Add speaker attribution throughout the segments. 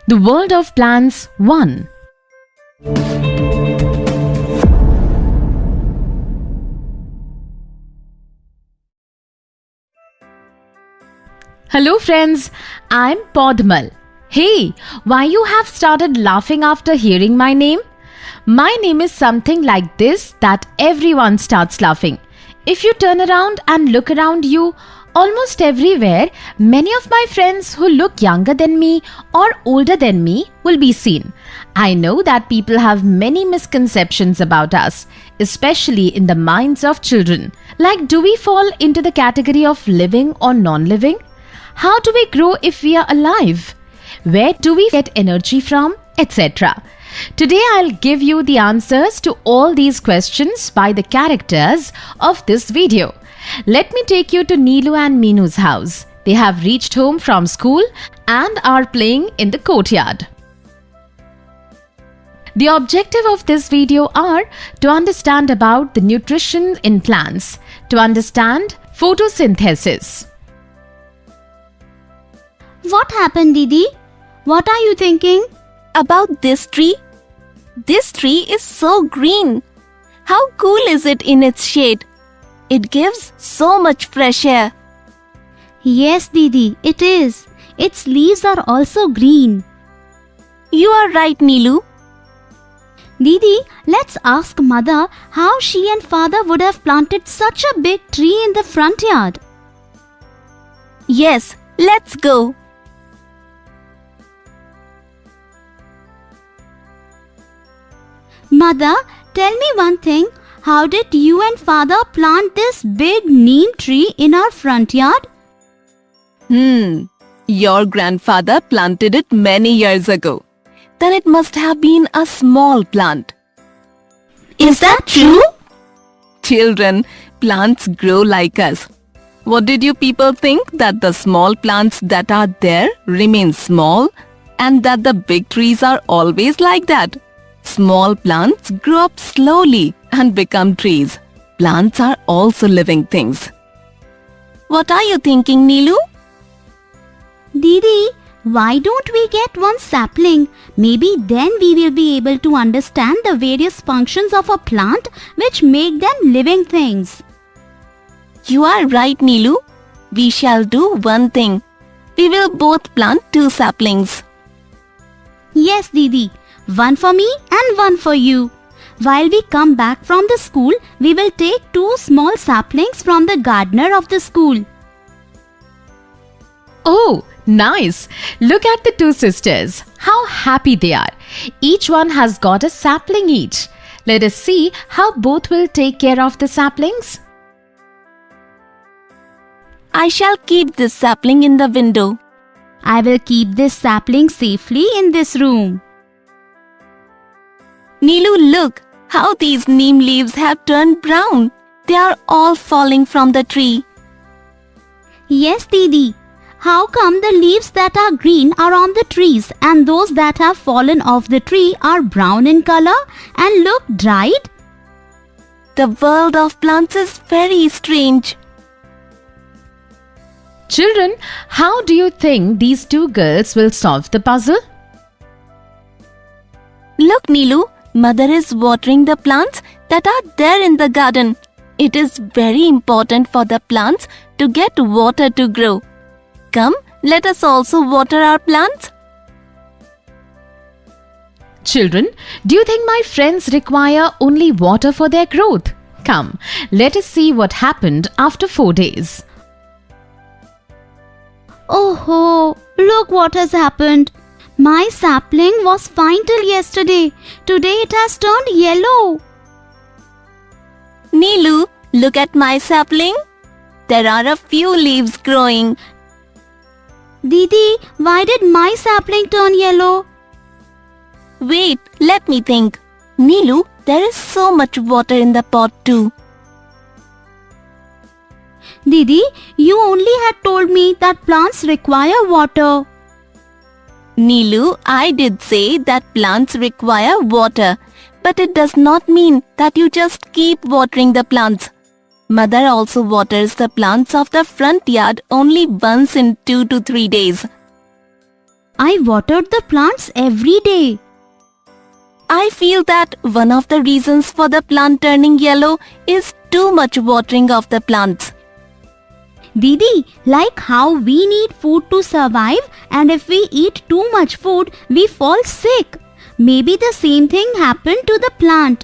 Speaker 1: The World of Plants 1. Hello friends, I'm Podmal. Hey, why you have started laughing after hearing my name? My name is something like this that everyone starts laughing. If you turn around and look around you, almost everywhere, many of my friends who look younger than me or older than me will be seen. I know that people have many misconceptions about us, especially in the minds of children. Like, do we fall into the category of living or non-living? How do we grow if we are alive? Where do we get energy from? Etc. Today I'll give you the answers to all these questions by the characters of this video. Let me take you to Neelu and Meenu's house. They have reached home from school and are playing in the courtyard. The objective of this video are to understand about the nutrition in plants, to understand photosynthesis.
Speaker 2: What happened, Didi? What are you thinking?
Speaker 3: About this tree? This tree is so green. How cool is it in its shade? It gives so much fresh air.
Speaker 2: Yes, Didi, it is. Its leaves are also green.
Speaker 3: You are right, Neelu.
Speaker 2: Didi, let's ask Mother how she and Father would have planted such a big tree in the front yard.
Speaker 3: Yes, let's go.
Speaker 2: Mother, tell me one thing. How did you and Father plant this big neem tree in our front yard?
Speaker 3: Your grandfather planted it many years ago. Then it must have been a small plant.
Speaker 2: Is that true?
Speaker 3: Children, plants grow like us. What did you people think, that the small plants that are there remain small and that the big trees are always like that? Small plants grow up slowly and become trees. Plants are also living things. What are you thinking, Neelu?
Speaker 2: Didi, why don't we get one sapling? Maybe then we will be able to understand the various functions of a plant which make them living things.
Speaker 3: You are right, Neelu. We shall do one thing. We will both plant 2 saplings.
Speaker 2: Yes, Didi. One for me and one for you. While we come back from the school, we will take 2 small saplings from the gardener of the school.
Speaker 1: Oh, nice! Look at the 2 sisters. How happy they are. Each one has got a sapling each. Let us see how both will take care of the saplings.
Speaker 3: I shall keep this sapling in the window.
Speaker 2: I will keep this sapling safely in this room.
Speaker 3: Neelu, look how these neem leaves have turned brown. They are all falling from the tree.
Speaker 2: Yes, Didi. How come the leaves that are green are on the trees and those that have fallen off the tree are brown in color and look dried?
Speaker 3: The world of plants is very strange.
Speaker 1: Children, how do you think these 2 girls will solve the puzzle?
Speaker 3: Look, Neelu, Mother is watering the plants that are there in the garden. It is very important for the plants to get water to grow. Come, let us also water our plants.
Speaker 1: Children, do you think my friends require only water for their growth? Come, let us see what happened after 4 days.
Speaker 2: Oh, look what has happened. My sapling was fine till yesterday. Today it has turned yellow.
Speaker 3: Neelu, look at my sapling. There are a few leaves growing.
Speaker 2: Didi, why did my sapling turn yellow?
Speaker 3: Wait, let me think. Neelu, there is so much water in the pot too.
Speaker 2: Didi, you only had told me that plants require water.
Speaker 3: Neelu, I did say that plants require water, but it does not mean that you just keep watering the plants. Mother also waters the plants of the front yard only once in 2 to 3 days.
Speaker 2: I watered the plants every day.
Speaker 3: I feel that one of the reasons for the plant turning yellow is too much watering of the plants.
Speaker 2: Didi, like how we need food to survive, and if we eat too much food, we fall sick. Maybe the same thing happened to the plant.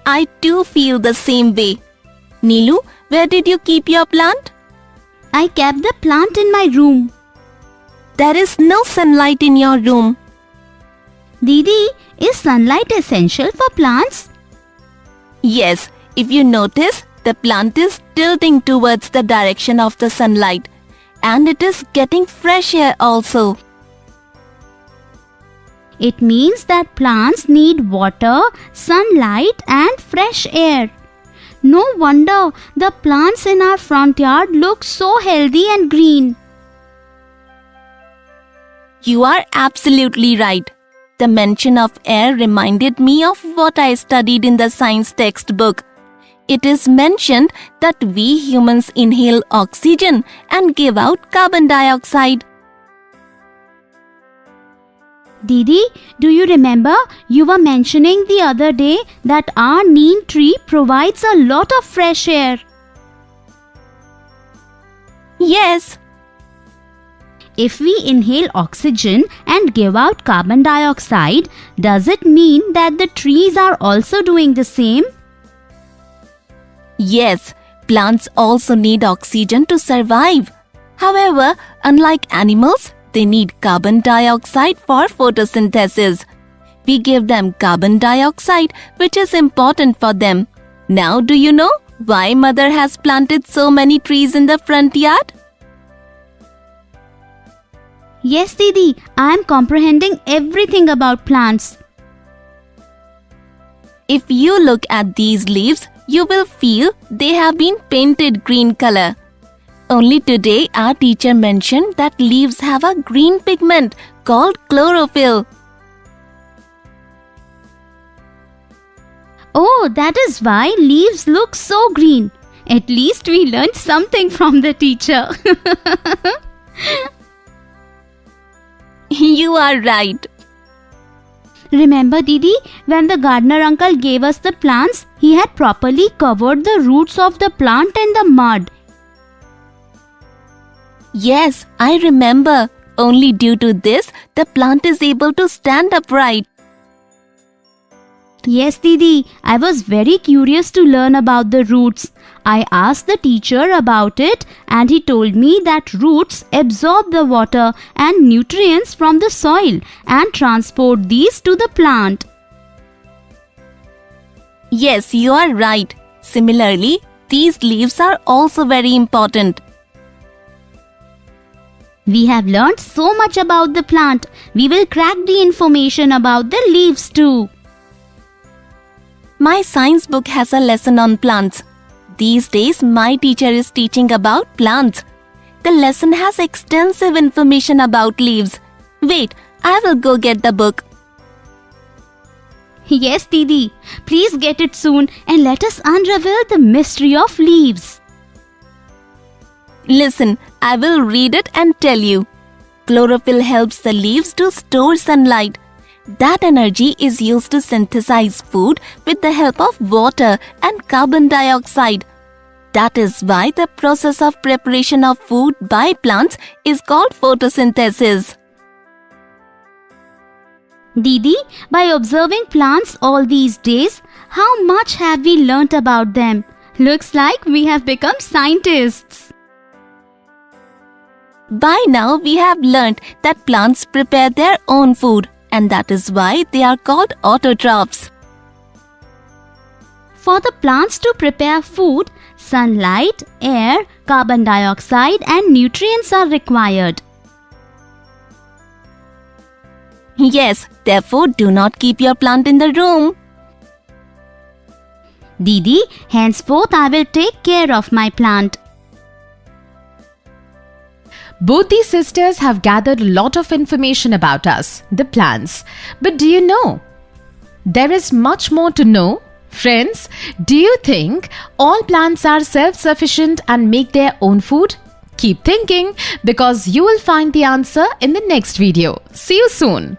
Speaker 3: I too feel the same way. Neelu, where did you keep your plant?
Speaker 2: I kept the plant in my room.
Speaker 3: There is no sunlight in your room.
Speaker 2: Didi, is sunlight essential for plants?
Speaker 3: Yes, if you notice, the plant is tilting towards the direction of the sunlight, and it is getting fresh air also.
Speaker 2: It means that plants need water, sunlight and fresh air. No wonder the plants in our front yard look so healthy and green.
Speaker 3: You are absolutely right. The mention of air reminded me of what I studied in the science textbook. It is mentioned that we humans inhale oxygen and give out carbon dioxide.
Speaker 2: Didi, do you remember you were mentioning the other day that our neem tree provides a lot of fresh air?
Speaker 3: Yes.
Speaker 2: If we inhale oxygen and give out carbon dioxide, does it mean that the trees are also doing the same?
Speaker 3: Yes, plants also need oxygen to survive. However, unlike animals, they need carbon dioxide for photosynthesis. We give them carbon dioxide, which is important for them. Now, do you know why Mother has planted so many trees in the front yard?
Speaker 2: Yes, Didi, I am comprehending everything about plants.
Speaker 3: If you look at these leaves, you will feel they have been painted green color. Only today our teacher mentioned that leaves have a green pigment called chlorophyll.
Speaker 2: Oh, that is why leaves look so green. At least we learned something from the teacher.
Speaker 3: You are right.
Speaker 2: Remember, Didi, when the gardener uncle gave us the plants, he had properly covered the roots of the plant in the mud.
Speaker 3: Yes, I remember. Only due to this, the plant is able to stand upright.
Speaker 2: Yes, Didi, I was very curious to learn about the roots. I asked the teacher about it and he told me that roots absorb the water and nutrients from the soil and transport these to the plant.
Speaker 3: Yes, you are right. Similarly, these leaves are also very important.
Speaker 2: We have learned so much about the plant. We will crack the information about the leaves too.
Speaker 3: My science book has a lesson on plants. These days, my teacher is teaching about plants. The lesson has extensive information about leaves. Wait, I will go get the book.
Speaker 2: Yes, Didi. Please get it soon and let us unravel the mystery of leaves.
Speaker 3: Listen, I will read it and tell you. Chlorophyll helps the leaves to store sunlight. That energy is used to synthesize food with the help of water and carbon dioxide. That is why the process of preparation of food by plants is called photosynthesis.
Speaker 2: Didi, by observing plants all these days, how much have we learnt about them? Looks like we have become scientists.
Speaker 3: By now, we have learnt that plants prepare their own food, and that is why they are called autotrophs.
Speaker 2: For the plants to prepare food, sunlight, air, carbon dioxide and nutrients are required.
Speaker 3: Yes, therefore do not keep your plant in the room.
Speaker 2: Didi, henceforth I will take care of my plant.
Speaker 1: Both these sisters have gathered a lot of information about us, the plants. But do you know? There is much more to know. Friends, do you think all plants are self-sufficient and make their own food? Keep thinking because you will find the answer in the next video. See you soon.